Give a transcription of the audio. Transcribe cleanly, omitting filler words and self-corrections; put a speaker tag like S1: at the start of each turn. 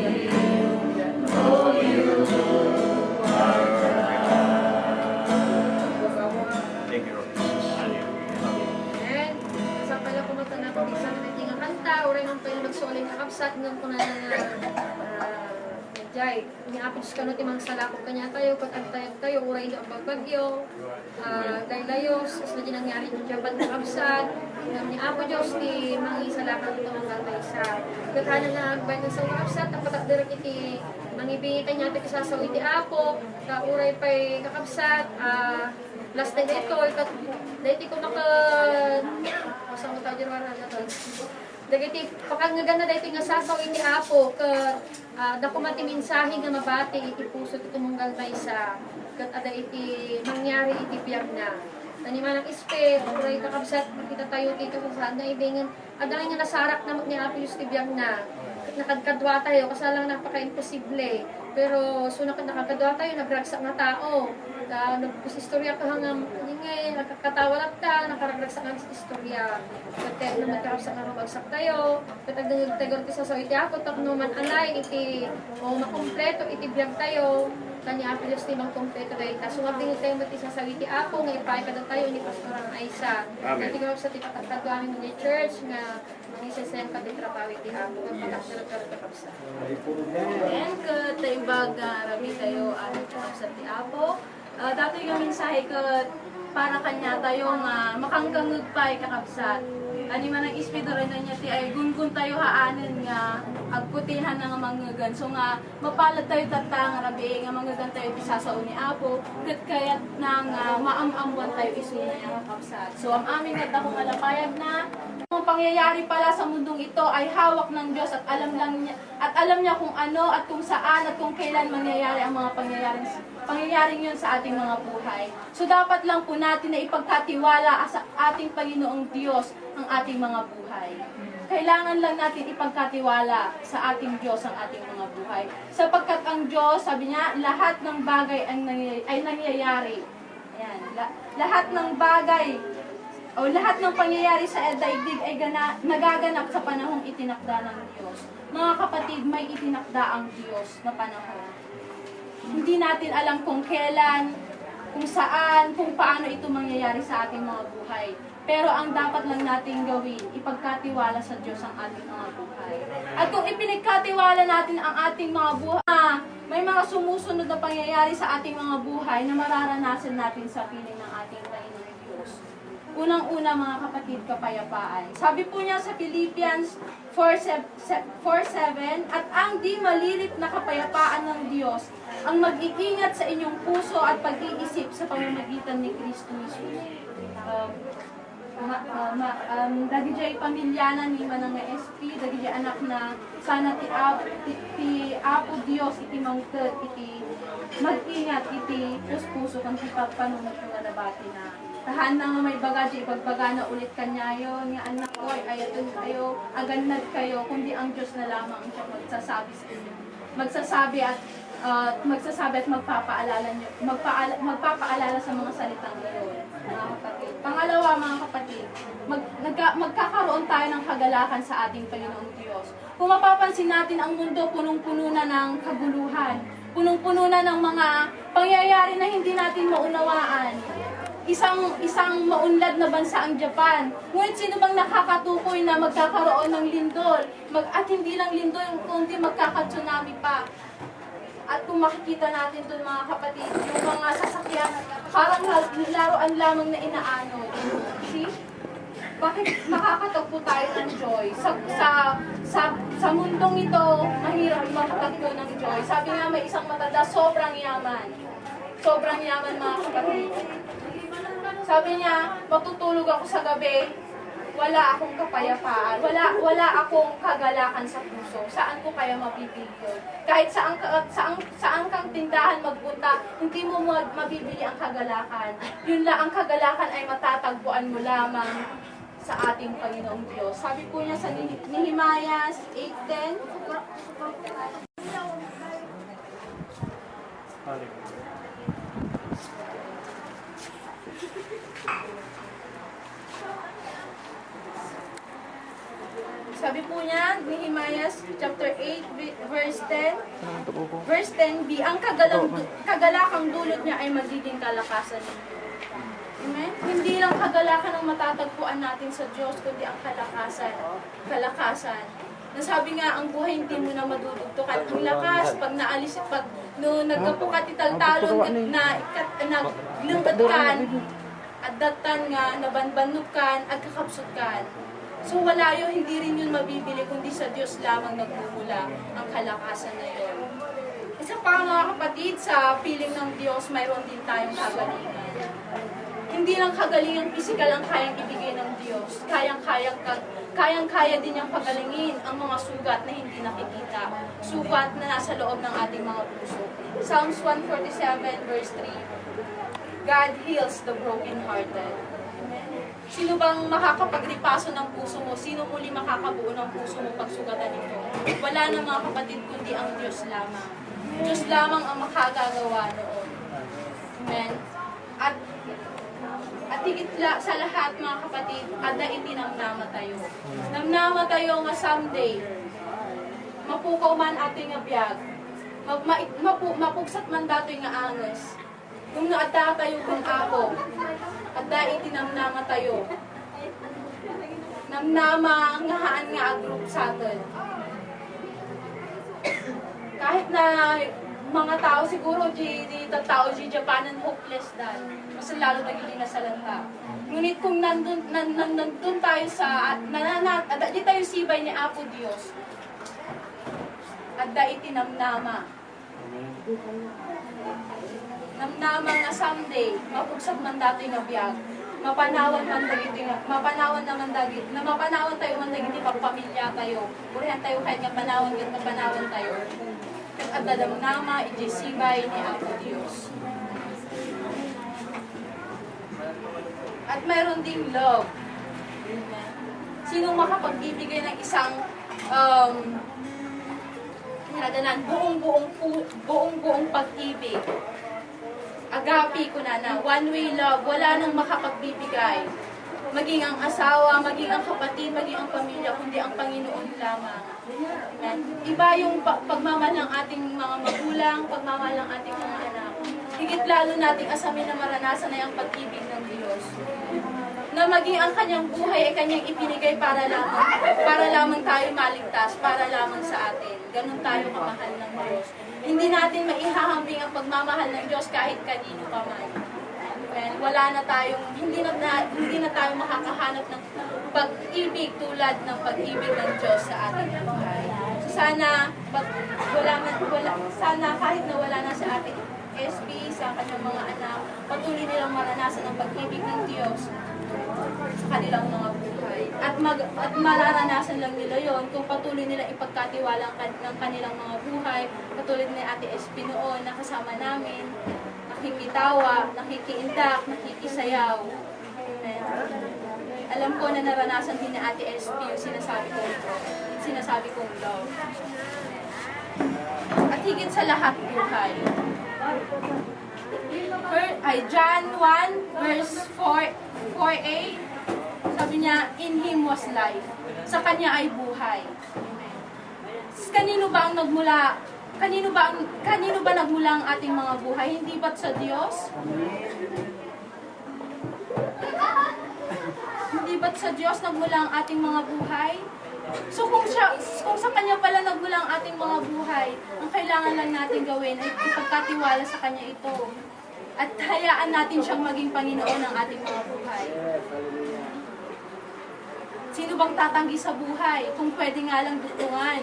S1: Thank you, Lord.
S2: And sa pala kumata na pag-isa na natin ang kanta, uray ng pala magsuling kakapsat ng kuna Jai, niapos ka no timang salakop kanya tayo, pag-antayag tayo, uray na ang pagbagyo, laylayos, as na din nangyari ng Japan na kapsat, ni Apo Diyos, ni mga salakop ito ang gantay sa katana na agbay ng sa kapsat, ang patakdirang iti, mangibitan niya ito isasaw iti Apo, uray pa'y kakapsat, last na dito, dahiti ko masama tayo dyan wala na to. Dagiti, pakangagana dahiti nga sasaw iti Apo, dakumati mensahe nga mabati iti puso iti tumunggal na isa, kat ada iti mangyari iti biyag na. Taniman ang ispe, kuray kakabsat, kita tayo dito sa saan na ibingan, ada nga nasarak na magniapi yung iti biyag na. Nakadkadwa tayo, kasi lang napaka-imposible. Pero, so nakadkadwa tayo, nagragsak na tao. Nagpusistorya ka hanggang, ngay, nakakatawalat ka, nakaragsak nga sa istorya. Kaya naman karagsak na mabagsak tayo. Katagdang tayo sa so iti ako, takno man alay, iti, o makompleto, iti biyag tayo. Kanya apilos ni mang kompleto tayo. Sumabing tayo mati sa sawiti ako, nga ipay ka tayo, ni Pastorang Aisa. Hindi ko sa tipatagkadwamin mo ni church, nga isasayang ka di trapawit di ako, magpakasirap ka rin kapsa.
S3: And kataibag rabi kayo at kapsa di ako. Dato yung mensahe ka para kanya tayo nga makangkangugpay kakabsat. Ani man ang ispito rin na niya ti ay gungun tayo haanan nga agputihan nga mangugan. So nga mapalad tayo tatang rabi nga mangugan tayo ti sasao ni Apo ket kayat nang maamamwan tayo isuna nga kakabsat. So ang aming katahong alapayag na ang pangyayari pala sa mundong ito ay hawak ng Diyos at alam niya kung ano at kung saan at kung kailan mangyayari ang mga pangyayaring yun sa ating mga buhay. So dapat lang po natin na ipagkatiwala sa ating Panginoong Diyos ang ating mga buhay. Kailangan lang natin ipagkatiwala sa ating Diyos ang ating mga buhay. Sapagkat ang Diyos, sabi niya, lahat ng bagay ay nangyayari. Ayan, lahat ng bagay o lahat ng pangyayari sa daigdig ay nagaganap sa panahong itinakda ng Diyos. Mga kapatid, may itinakda ang Diyos na panahon. Hindi natin alam kung kailan, kung saan, kung paano ito mangyayari sa ating mga buhay. Pero ang dapat lang natin gawin, ipagkatiwala sa Diyos ang ating mga buhay. At kung ipinagkatiwala natin ang ating mga buhay, may mga sumusunod na pangyayari sa ating mga buhay na mararanasan natin sa piling ng ating Panginoong Diyos. Unang-una mga kapatid, kapayapaan. Sabi po niya sa Philippians 4:7, at ang di malilip na kapayapaan ng Diyos ang mag-iingat sa inyong puso at pag-iisip sa pamamagitan ni Kristo Jesus. Dagi jay pamilyana ni manang SP, dagi jay anak na sana ti Apo Dios iti mangted iti mag-ingat iti puso kan ti pagpanunot nga nabati na. Tahan na nga may bagaji, ipagbaga na ulit kanyayon, nga anak ko, ay ayatun kayo, aganad kayo, kundi ang Diyos na lamang siya magsasabi sa inyo. Magsasabi at magpapaalala sa mga salitang iyon, mga kapatid. Pangalawa, mga kapatid, magkakaroon tayo ng kagalakan sa ating Panginoong Diyos. Kung mapapansin natin, ang mundo punong-puno na ng kaguluhan, punong-puno na ng mga pangyayari na hindi natin maunawaan. Isang maunlad na bansa ang Japan. Ngunit sino bang nakakatukoy na magkakaroon ng lindol? At hindi lang lindol, kundi magkaka-tsunami pa. At kung makikita natin doon mga kapatid, yung mga sasakyan, parang laruan lamang na inaano. See? Bakit makakatagpo tayo ng joy? Sa mundong ito, mahirap makatagpo ng joy. Sabi nga may isang matanda, sobrang yaman. Sobrang yaman mga kapatid. Sabi niya, matutulog ako sa gabi, wala akong kapayapaan, wala akong kagalakan sa puso. Saan ko kaya mabibili yun? Kahit saan kang tindahan magpunta, hindi mo mabibili ang kagalakan. Yun lang, ang kagalakan ay matatagpuan mo lamang sa ating Panginoong Diyos. Sabi po niya sa Nehemiah 8:10, Sabi po niya, Nehemiah chapter 8, verse 10, verse 10b, ang kagalakang dulot niya ay magiging kalakasan ninyo. Amen? Hindi lang kagalakan ang matatagpuan natin sa Diyos, kundi ang kalakasan. Kalakasan. Nasabi nga, ang buhay hindi mo na madudugtukan. Ang lakas, pag naalis, pag no, nagkapukat italtalon, naglungkat kan, at datan nga, nabanbanok kan, at kakapsot kan. So wala yun, hindi rin yun mabibili, kundi sa Diyos lamang nagmumula ang kalakasan na yun. Isa pa mga kapatid, sa piling ng Diyos, mayroon din tayong kagalingan. Hindi lang kagalingan physical ang kayang ibigay ng Diyos. Kayang-kaya din niyang pagalingin ang mga sugat na hindi nakikita. Sugat na nasa loob ng ating mga puso. Psalms 147 verse 3, God heals the brokenhearted. Sino bang makakapagripaso ng puso mo? Sino muli makakabuo ng puso mo pag sugatan ito? Wala na mga kapatid, kundi ang Diyos lamang. Diyos lamang ang makagagawa noon. Amen? At higit sa lahat mga kapatid, ada itinamnama tayo. Namnama tayo nga someday, mapukaw man ating nga biyag, mapugsat man dato'y nga anges. Kung naada tayo kung ako, ada itinamnama tayo. Namnama nga haan nga agrup sa atin. Kahit na mga tao siguro di tao di Japanan hopeless dahil mas lalo naging nasalanta. Ngunit kung nandun tayo sa di tayo sibay ni Apo Diyos, adda itinamnama. Namnama nga someday, mapugsat man dati nga biyag, mapanawan naman dagit, na mapanawan tayo man dagit pagpamilya tayo, purihan tayo kahit nga panawan tayo. At dadamnama, ijisibay ni Apo Diyos. At mayroon ding love. Sinong makapagbibigay ng isang buong pag-ibig? Agapi ko na one-way love, wala nang makapagbibigay. Maging ang asawa, maging ang kapatid, maging ang pamilya, kundi ang Panginoon lamang. Amen. Iba yung pagmamahal ng ating mga magulang, pagmamahal ng ating mga anak. Higit lalo nating asamin na maranasan na yung pag-ibig ng Diyos. Na maging ang kanyang buhay ay kanyang ipinigay para lamang tayo maligtas, para lamang sa atin. Ganun tayo kamahal ng Diyos. Hindi natin maihahambing ang pagmamahal ng Diyos kahit kanino pa man. Amen. Wala na tayong, hindi na tayo makakahanap ng pag-ibig tulad ng pag-ibig ng Diyos sa ating buhay. So sana kahit na wala na sa ating SB, sa kanyang mga anak, patuloy nilang maranasan ang pag-ibig ng Diyos sa kanilang mga buhay. At mararanasan lang nila yon kung patuloy nila ipagkatiwala ng kanilang mga buhay, katulad ni Ate SP noon, nakasama namin, nakikitawa, nakikiindak, nakikisayaw. Amen. Alam ko na naranasan din ni Ate SP yung sinasabi kong love. At higit sa lahat buhay. John 1 verse 4a, sabi niya, in Him was life. Sa Kanya ay buhay. Kanino ba nagmula ang ating mga buhay? Hindi ba't sa Diyos? Hindi ba't sa Diyos nagmula ang ating mga buhay? So kung sa Kanya pala nagmula ang ating mga buhay, ang kailangan lang natin gawin ay ipagkatiwala sa Kanya ito. At hayaan natin siyang maging Panginoon ng ating mga buhay. Sino bang tatanggi sa buhay kung pwede nga lang dutungan?